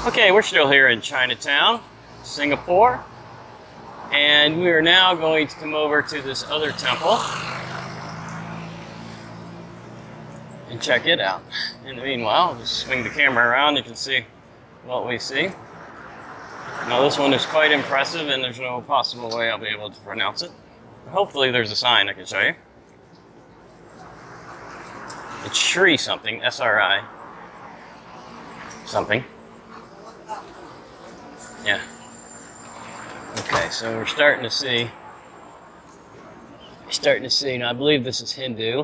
Okay, we're still here in Chinatown, Singapore, and we are now going to come over to this other temple and check it out. In the meanwhile, I'll just swing the camera around, you can see what we see. Now this one is quite impressive and there's no possible way I'll be able to pronounce it. Hopefully there's a sign I can show you. It's Sri something, S-R-I something. Yeah. Okay, so we're starting to see, now I believe this is Hindu.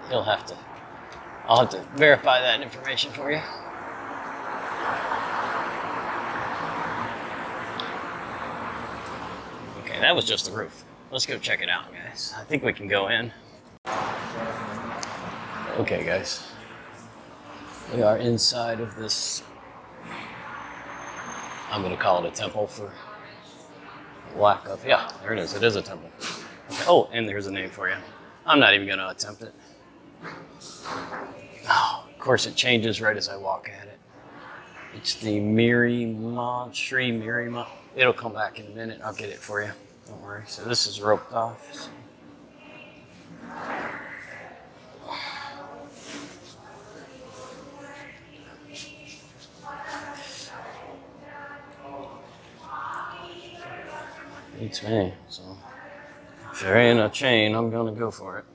I'll have to verify that information for you. Okay, that was just the roof. Let's go check it out, guys. I think we can go in. Okay, guys. We are inside of this, I'm going to call it a temple for lack of, yeah, there it is. It is a temple. Okay. Oh, and there's a name for you. I'm not even going to attempt it. Oh, of course, it changes right as I walk at it. It's the Mirima, Sri Mirima. It'll come back in a minute. I'll get it for you. Don't worry. So this is roped off. So. Beats me, so if there ain't a chain, I'm gonna go for it.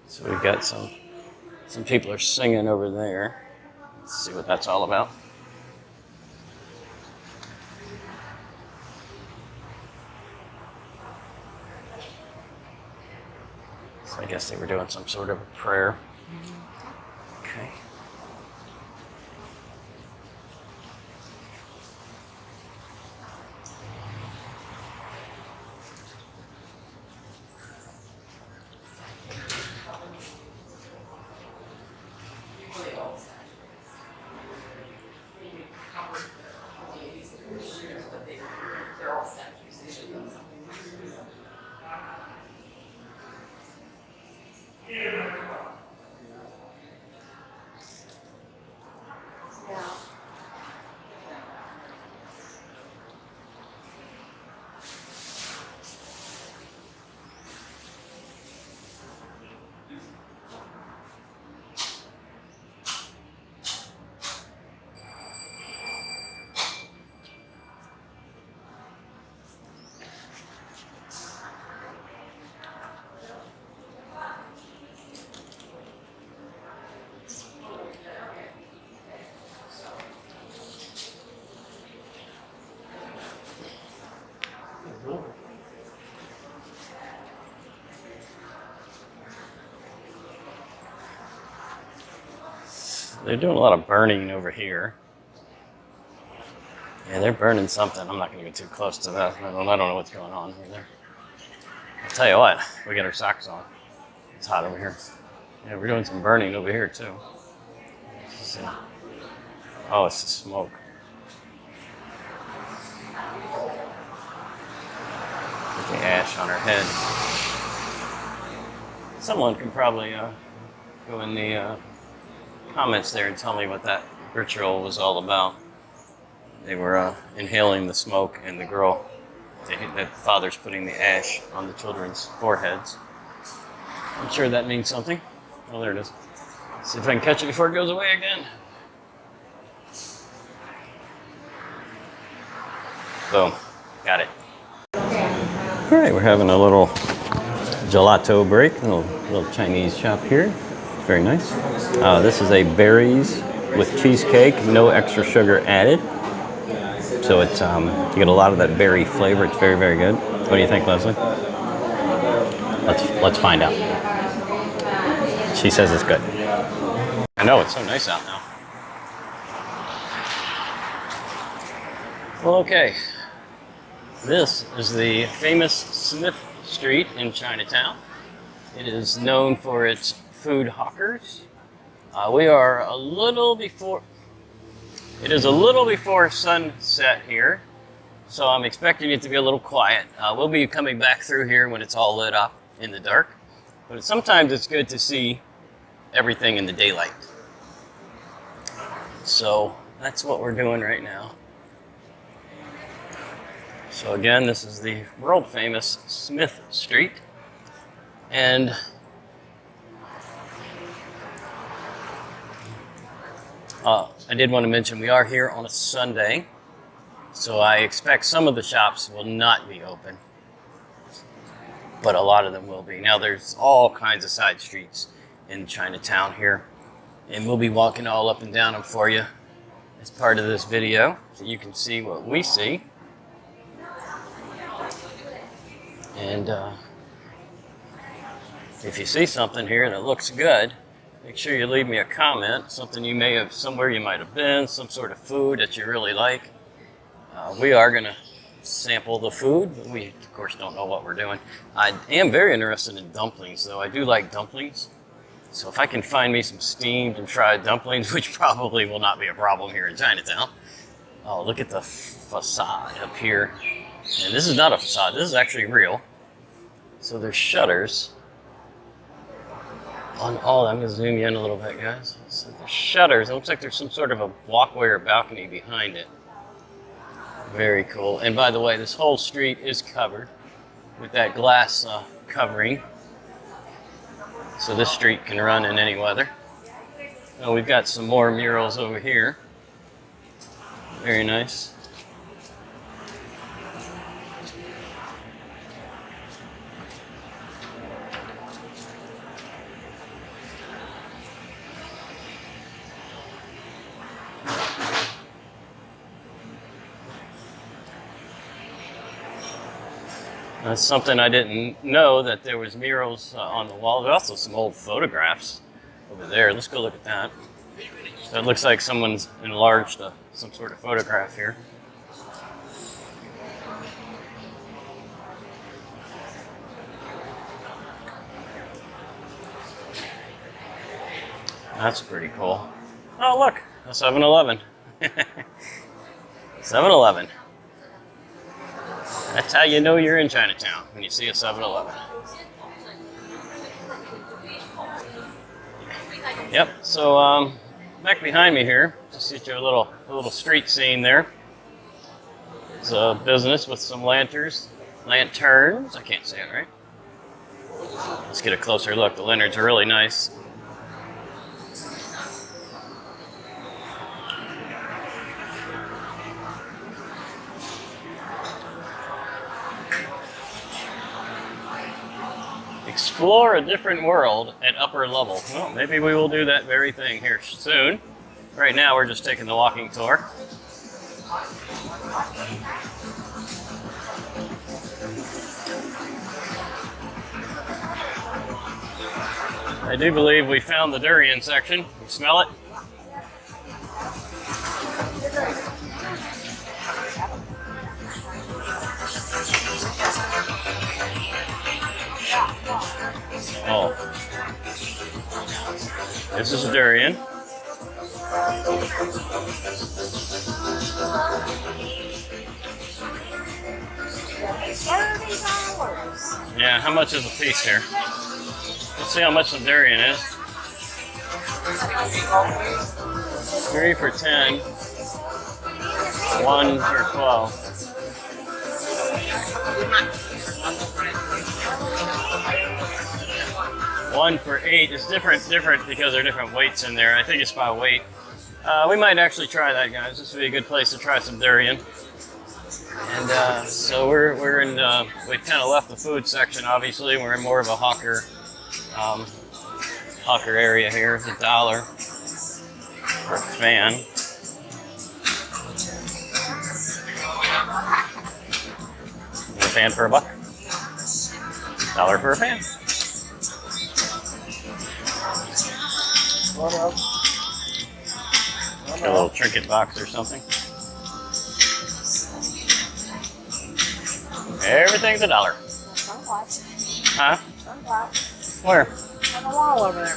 So we've got some people are singing over there. Let's see what that's all about. So I guess they were doing some sort of a prayer. Okay. They're doing a lot of burning over here. Yeah, they're burning something. I'm not going to get too close to that. I don't know what's going on over there. I'll tell you what, we got our socks on. It's hot over here. Yeah, we're doing some burning over here too. Oh, it's the smoke. With the ash on her head. Someone can probably go in the comments there and tell me what that ritual was all about. They were inhaling the smoke, and the girl, the father's putting the ash on the children's foreheads. I'm sure that means something. Oh, there it is. See if I can catch it before it goes away again. Boom. Got it. All right, we're having a little gelato break, a little Chinese shop here. It's very nice. This is a berries with cheesecake, no extra sugar added. So it's you get a lot of that berry flavor. It's very, very good. What do you think, Leslie? Let's find out. She says it's good. I know, it's so nice out now. Well, okay. This is the famous street in Chinatown. It is known for its food hawkers. We are a little before, it is a little before sunset here, so I'm expecting it to be a little quiet. We'll be coming back through here when it's all lit up in the dark, but sometimes it's good to see everything in the daylight. So that's what we're doing right now. So again, this is the world famous Smith Street, and I did want to mention we are here on a Sunday, so I expect some of the shops will not be open, but a lot of them will be. Now there's all kinds of side streets in Chinatown here, and we'll be walking all up and down them for you as part of this video, so you can see what we see. And if you see something here that looks good, make sure you leave me a comment, something you may have, somewhere you might have been, some sort of food that you really like. We are going to sample the food, but we, of course, don't know what we're doing. I am very interested in dumplings, though. I do like dumplings. So if I can find me some steamed and fried dumplings, which probably will not be a problem here in Chinatown. Oh, look at the facade up here. And this is not a facade. This is actually real. So there's shutters on all. I'm going to zoom you in a little bit, guys. So there's shutters. It looks like there's some sort of a walkway or balcony behind it. Very cool. And by the way, this whole street is covered with that glass covering. So this street can run in any weather. Oh, we've got some more murals over here. Very nice. That's something I didn't know, that there was murals on the wall. There's also some old photographs over there. Let's go look at that. So it looks like someone's enlarged some sort of photograph here. That's pretty cool. Oh, look, a 7-Eleven. 7-Eleven. That's how you know you're in Chinatown, when you see a 7-Eleven. Yep, so back behind me here, just get you a little street scene there. It's a business with some lanterns, I can't say it right. Let's get a closer look. The lanterns are really nice. Explore a different world at upper level. Well, maybe we will do that very thing here soon. Right now, we're just taking the walking tour. I do believe we found the durian section. You smell it? Oh, this is a durian. $30. Yeah, how much is a piece here? Let's see how much the durian is. 3 for 10. 1 for 12. One for 8 is different because there are different weights in there. I think it's by weight. We might actually try that, guys. This would be a good place to try some durian. And so we're in. We've kind of left the food section. Obviously, we're in more of a hawker area here. It's $1 for a fan. And a fan for $1. $1 for a fan. A little trinket box or something. Everything's $1. Huh? Sunglasses. Where? On the wall over there.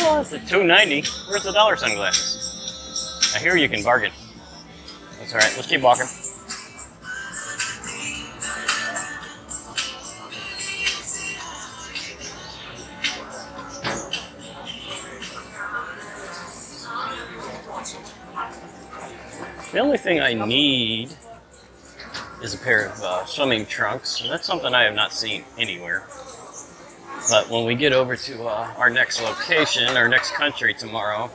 Oh, it's at $2.90. Where's the dollar sunglasses? I hear you can bargain. That's all right. Let's keep walking. The only thing I need is a pair of swimming trunks. And that's something I have not seen anywhere. But when we get over to our next location, our next country tomorrow,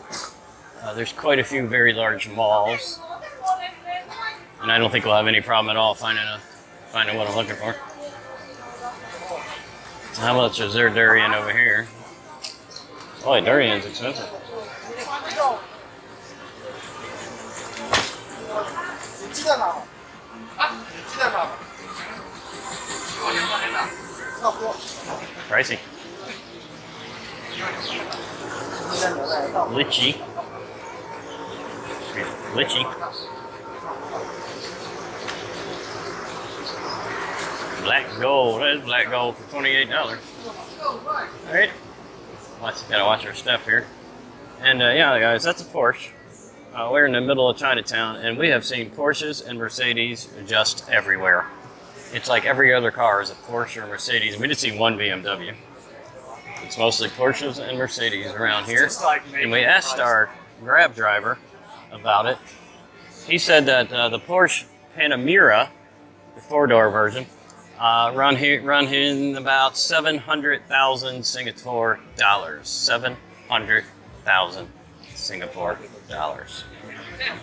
there's quite a few very large malls. And I don't think we'll have any problem at all finding what I'm looking for. So how much is their durian over here? Oh, durian's expensive. Pricey. Lychee. Black gold. That is black gold for $28. Alright. Gotta watch our step here. And yeah, guys, that's a Porsche. We're in the middle of Chinatown, and we have seen Porsches and Mercedes just everywhere. It's like every other car is a Porsche or Mercedes. We did see one BMW. It's mostly Porsches and Mercedes around here. And we asked our Grab driver about it. He said that the Porsche Panamera, the four-door version, run in about 700,000 Singapore dollars. 700,000 Singapore dollars.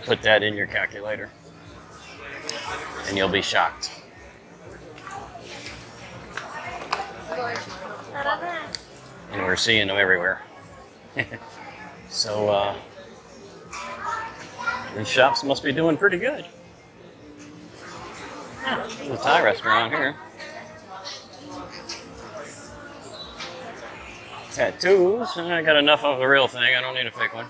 Put that in your calculator, and you'll be shocked. And we're seeing them everywhere. So these shops must be doing pretty good. Yeah, there's a Thai restaurant here. Tattoos. I got enough of the real thing. I don't need a fake one.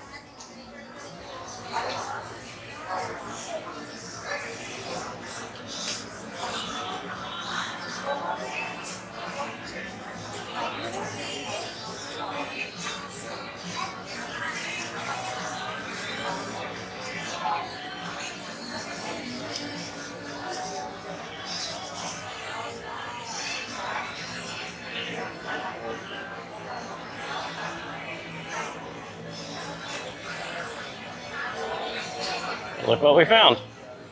Look what we found.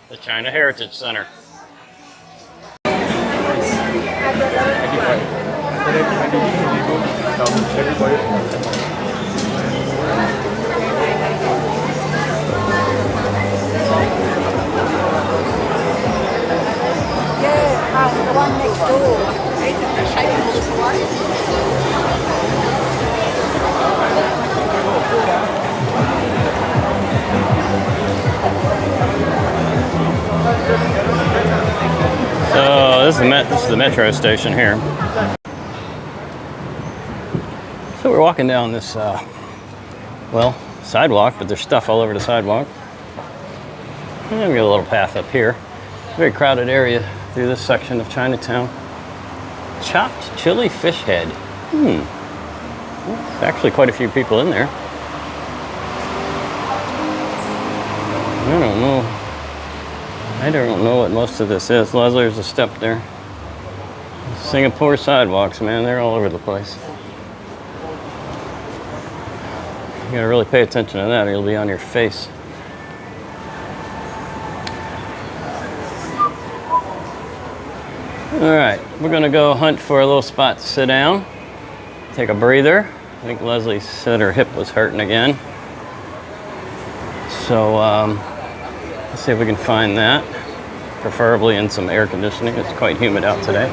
The China Heritage Center. Yeah, the one next door. They're shaking all this away. So this is the metro station here. So we're walking down this, well, sidewalk, but there's stuff all over the sidewalk. And we got a little path up here. Very crowded area through this section of Chinatown. Chopped chili fish head. There's actually quite a few people in there. I don't know what most of this is. Leslie, there's a step there. Singapore sidewalks, man, they're all over the place. You gotta really pay attention to that or you'll be on your face. All right, we're gonna go hunt for a little spot to sit down, take a breather. I think Leslie said her hip was hurting again. So let's see if we can find that, preferably in some air conditioning. It's quite humid out today.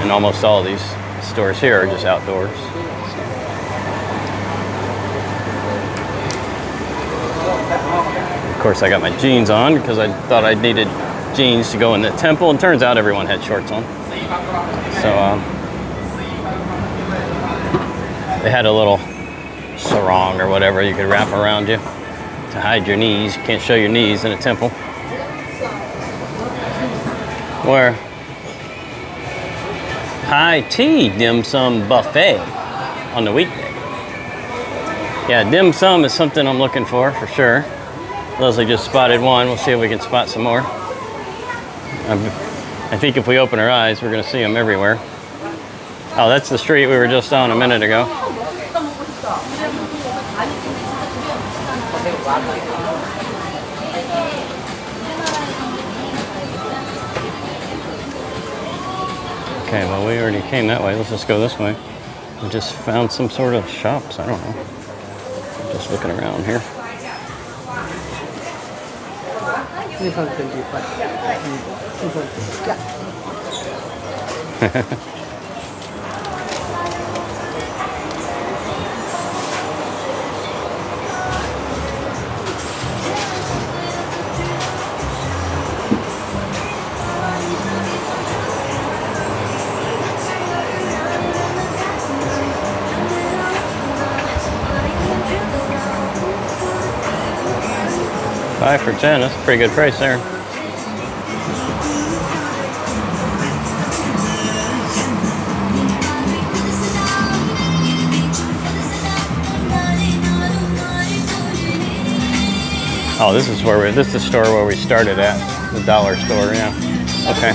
And almost all of these stores here are just outdoors. Of course, I got my jeans on because I thought I needed jeans to go in the temple, and turns out everyone had shorts on. So they had a little sarong or whatever you could wrap around you to hide your knees. You can't show your knees in a temple. Where? high tea dim sum buffet on the weekday. Yeah, dim sum is something I'm looking for sure. Leslie just spotted one. We'll see if we can spot some more. I think if we open our eyes, we're going to see them everywhere. Oh, that's the street we were just on a minute ago. Okay, well, we already came that way. Let's just go this way. We just found some sort of shops. I don't know. Just looking around here. $5 for 10, that's a pretty good price there. Oh, this is the store where we started at, the dollar store, yeah. Okay.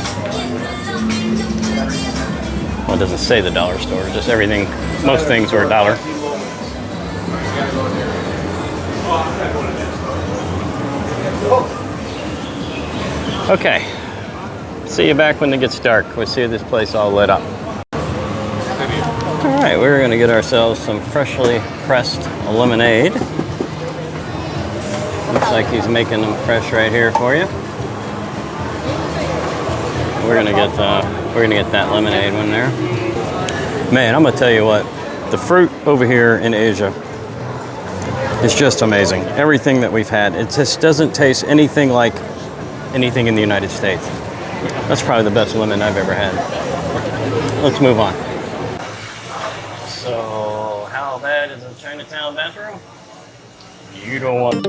Well, it doesn't say the dollar store, just everything, most things were $1. Okay, see you back when it gets dark. We'll see this place all lit up. All right, we're gonna get ourselves some freshly pressed lemonade. Looks like he's making them fresh right here for you. We're gonna get that lemonade one there. Man, I'm gonna tell you what, the fruit over here in Asia is just amazing. Everything that we've had, it just doesn't taste anything like anything in the United States. That's probably the best lemon I've ever had. Let's move on. So, how bad is a Chinatown bathroom? You don't want